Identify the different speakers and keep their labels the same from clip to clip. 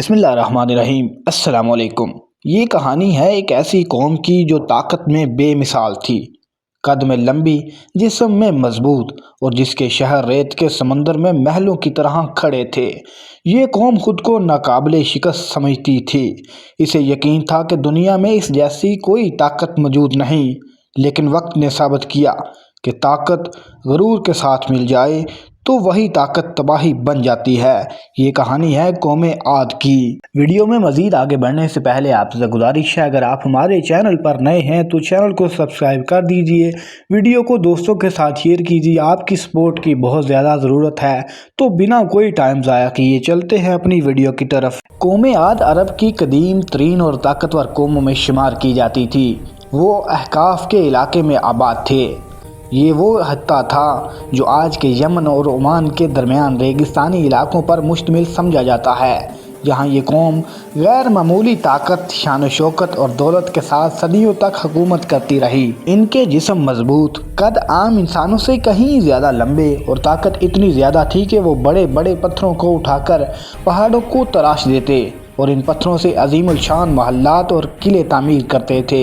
Speaker 1: بسم اللہ الرحمن الرحیم۔ السلام علیکم۔ یہ کہانی ہے ایک ایسی قوم کی جو طاقت میں بے مثال تھی، قد میں لمبی، جسم میں مضبوط، اور جس کے شہر ریت کے سمندر میں محلوں کی طرح کھڑے تھے۔ یہ قوم خود کو ناقابل شکست سمجھتی تھی۔ اسے یقین تھا کہ دنیا میں اس جیسی کوئی طاقت موجود نہیں، لیکن وقت نے ثابت کیا کہ طاقت غرور کے ساتھ مل جائے تو وہی طاقت تباہی بن جاتی ہے۔ یہ کہانی ہے قوم عاد کی۔ ویڈیو میں مزید آگے بڑھنے سے پہلے آپ سے گزارش ہے، اگر آپ ہمارے چینل پر نئے ہیں تو چینل کو سبسکرائب کر دیجئے، ویڈیو کو دوستوں کے ساتھ شیئر کیجئے۔ آپ کی سپورٹ کی بہت زیادہ ضرورت ہے، تو بنا کوئی ٹائم ضائع کیے چلتے ہیں اپنی ویڈیو کی طرف۔ قوم عاد عرب کی قدیم ترین اور طاقتور قوموں میں شمار کی جاتی تھی۔ وہ احقاف کے علاقے میں آباد تھے۔ یہ وہ خطہ تھا جو آج کے یمن اور عمان کے درمیان ریگستانی علاقوں پر مشتمل سمجھا جاتا ہے، جہاں یہ قوم غیر معمولی طاقت، شان و شوکت اور دولت کے ساتھ صدیوں تک حکومت کرتی رہی۔ ان کے جسم مضبوط، قد عام انسانوں سے کہیں زیادہ لمبے، اور طاقت اتنی زیادہ تھی کہ وہ بڑے بڑے پتھروں کو اٹھا کر پہاڑوں کو تراش دیتے اور ان پتھروں سے عظیم الشان محلات اور قلعے تعمیر کرتے تھے۔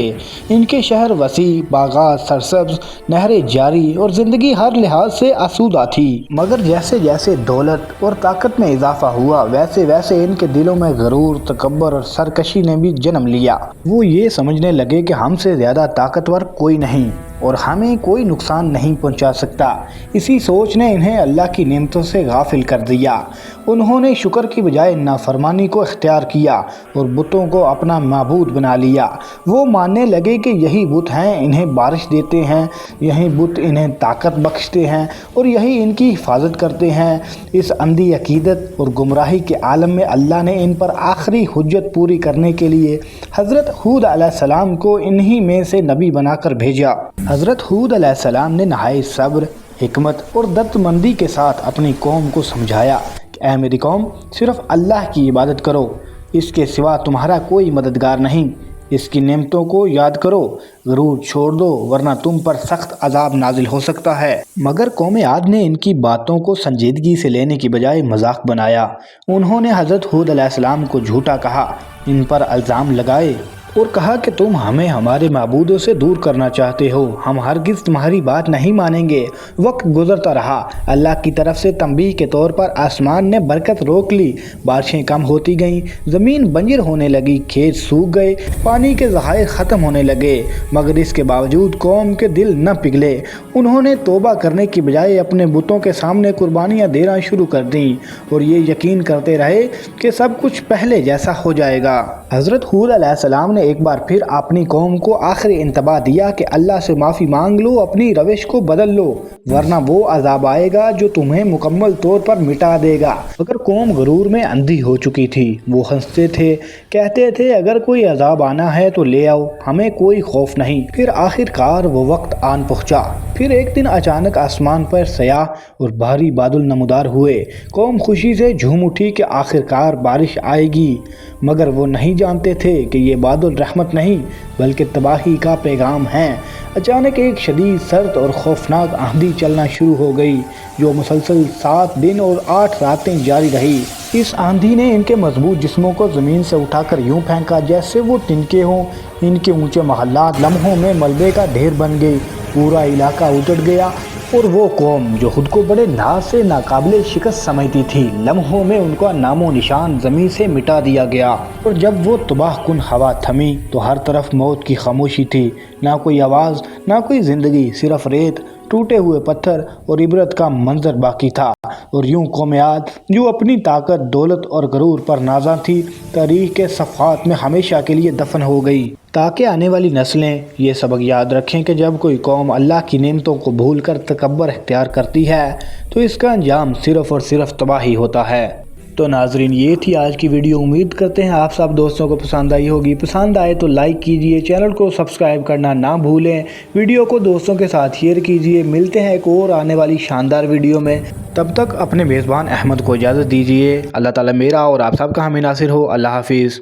Speaker 1: ان کے شہر وسیع، باغات سرسبز، نہریں جاری اور زندگی ہر لحاظ سے آسودہ تھی۔ مگر جیسے جیسے دولت اور طاقت میں اضافہ ہوا، ویسے ویسے ان کے دلوں میں غرور، تکبر اور سرکشی نے بھی جنم لیا۔ وہ یہ سمجھنے لگے کہ ہم سے زیادہ طاقتور کوئی نہیں اور ہمیں کوئی نقصان نہیں پہنچا سکتا۔ اسی سوچ نے انہیں اللہ کی نعمتوں سے غافل کر دیا۔ انہوں نے شکر کی بجائے نافرمانی کو اختیار کیا اور بتوں کو اپنا معبود بنا لیا۔ وہ ماننے لگے کہ یہی بت ہیں انہیں بارش دیتے ہیں، یہی بت انہیں طاقت بخشتے ہیں اور یہی ان کی حفاظت کرتے ہیں۔ اس اندھی عقیدت اور گمراہی کے عالم میں اللہ نے ان پر آخری حجت پوری کرنے کے لیے حضرت ہود علیہ السلام کو انہی میں سے نبی بنا کر بھیجا۔ حضرت ہود علیہ السلام نے نہایت صبر، حکمت اور دردمندی کے ساتھ اپنی قوم کو سمجھایا کہ اے میری قوم، صرف اللہ کی عبادت کرو، اس کے سوا تمہارا کوئی مددگار نہیں۔ اس کی نعمتوں کو یاد کرو، غرور چھوڑ دو، ورنہ تم پر سخت عذاب نازل ہو سکتا ہے۔ مگر قوم عاد نے ان کی باتوں کو سنجیدگی سے لینے کی بجائے مذاق بنایا۔ انہوں نے حضرت ہود علیہ السلام کو جھوٹا کہا، ان پر الزام لگائے اور کہا کہ تم ہمیں ہمارے معبودوں سے دور کرنا چاہتے ہو، ہم ہرگز تمہاری بات نہیں مانیں گے۔ وقت گزرتا رہا، اللہ کی طرف سے تنبیہ کے طور پر آسمان نے برکت روک لی، بارشیں کم ہوتی گئیں، زمین بنجر ہونے لگی، کھیت سوکھ گئے، پانی کے ذخائر ختم ہونے لگے۔ مگر اس کے باوجود قوم کے دل نہ پگھلے۔ انہوں نے توبہ کرنے کی بجائے اپنے بتوں کے سامنے قربانیاں دینا شروع کر دیں اور یہ یقین کرتے رہے کہ سب کچھ پہلے جیسا ہو جائے گا۔ حضرت ہود علیہ السلام نے ایک بار پھر اپنی قوم کو آخری انتباہ دیا کہ اللہ سے معافی مانگ لو، اپنی روش کو بدل لو، ورنہ وہ عذاب آئے گا جو تمہیں مکمل طور پر مٹا دے گا۔ مگر قوم غرور میں اندھی ہو چکی تھی۔ وہ ہنستے تھے، کہتے تھے اگر کوئی عذاب آنا ہے تو لے آؤ، ہمیں کوئی خوف نہیں۔ پھر آخر کار وہ وقت آن پہنچا۔ پھر ایک دن اچانک آسمان پر سیاہ اور بھاری بادل نمودار ہوئے۔ قوم خوشی سے جھوم اٹھی کہ آخر کار بارش آئے گی، مگر وہ نہیں جانتے تھے کہ یہ بادل رحمت نہیں بلکہ تباہی کا پیغام ہیں۔ اچانک ایک شدید سرد اور خوفناک آندھی چلنا شروع ہو گئی جو مسلسل 7 دن اور 8 راتیں جاری رہی۔ اس آندھی نے ان کے مضبوط جسموں کو زمین سے اٹھا کر یوں پھینکا جیسے وہ تنکے ہوں۔ ان کے اونچے محلات لمحوں میں ملبے کا ڈھیر بن گئی، پورا علاقہ اجڑ گیا اور وہ قوم جو خود کو بڑے ناز سے ناقابل شکست سمجھتی تھی، لمحوں میں ان کا نام و نشان زمین سے مٹا دیا گیا۔ اور جب وہ تباہ کن ہوا تھمی تو ہر طرف موت کی خاموشی تھی، نہ کوئی آواز، نہ کوئی زندگی، صرف ریت، ٹوٹے ہوئے پتھر اور عبرت کا منظر باقی تھا۔ اور یوں قوم عاد جو اپنی طاقت، دولت اور غرور پر نازاں تھی، تاریخ کے صفحات میں ہمیشہ کے لیے دفن ہو گئی، تاکہ آنے والی نسلیں یہ سبق یاد رکھیں کہ جب کوئی قوم اللہ کی نعمتوں کو بھول کر تکبر اختیار کرتی ہے تو اس کا انجام صرف اور صرف تباہی ہوتا ہے۔ تو ناظرین، یہ تھی آج کی ویڈیو۔ امید کرتے ہیں آپ سب دوستوں کو پسند آئی ہوگی۔ پسند آئے تو لائک کیجئے، چینل کو سبسکرائب کرنا نہ بھولیں، ویڈیو کو دوستوں کے ساتھ شیئر کیجئے۔ ملتے ہیں ایک اور آنے والی شاندار ویڈیو میں، تب تک اپنے میزبان احمد کو اجازت دیجئے۔ اللہ تعالیٰ میرا اور آپ سب کا حامی ناصر ہو۔ اللہ حافظ۔